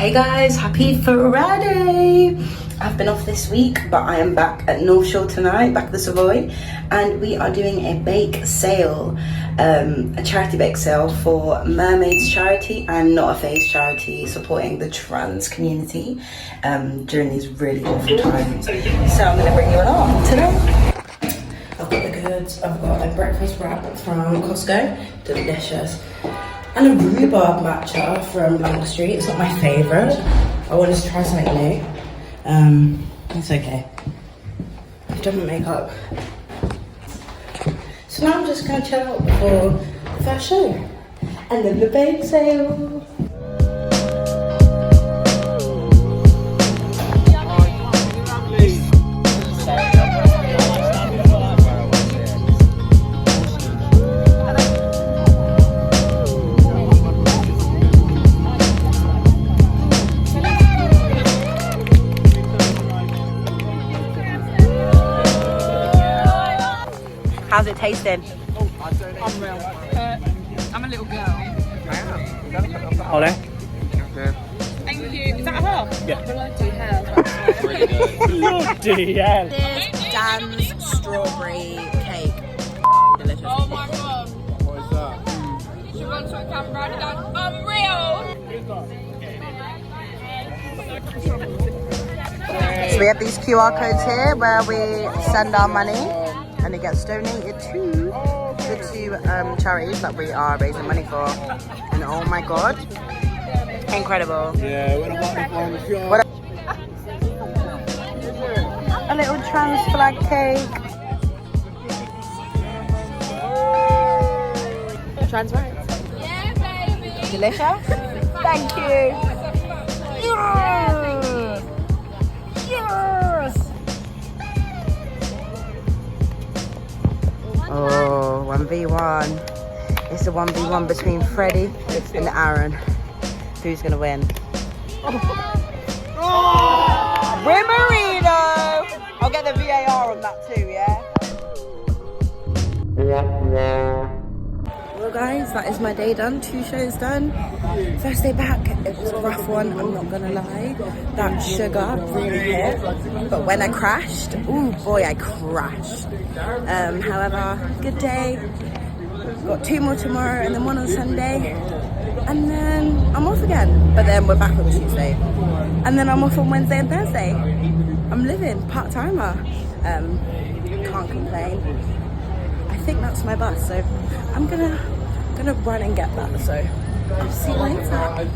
Hey guys, happy Friday! I've been off this week, but I am back at North Shore tonight, back at the Savoy, and we are doing a bake sale, a charity bake sale for Mermaids Charity and Not a Phase Charity, supporting the trans community during these really awful times. So I'm going to bring you along today. I've got the goods. I've got a breakfast wrap from Costco, delicious. And a rhubarb matcha from Long Street. It's not my favourite. I wanted to try something new. It's okay. I've done my makeup. So now I'm just gonna chill out before the first show. And then the bake sale. How's it tasting? Unreal. I'm a little girl. Ollie? Thank you. Is that her? Yeah. Bloody hell. Bloody hell. This is Dan's strawberry cake. Delicious. Oh my god. What is that? She wants some camera and that's unreal. So we have these QR codes here where we send our money and it gets donated to the two charities that we are raising money for. And oh my god, incredible. Yeah, we're not on the show. What a little trans flag cake. Trans rights. Yeah, baby. Delicious. Thank you. Yes. Yes. Oh, 1v1. It's a 1v1 between Freddie and Aaron. Who's gonna win? We're Marino! I'll get the VAR on that too, yeah? Well guys, that is my day done. 2 shows done. First day back, it was a rough one, I'm not gonna lie. That sugar really hit. But when I crashed, ooh boy, I crashed. However, good day. Got 2 more tomorrow and then 1 on Sunday. And then I'm off again. But then we're back on Tuesday. And then I'm off on Wednesday and Thursday. I'm living, part-timer. Can't complain. I think that's my bus, so I'm gonna run and get that. So I'll see you later.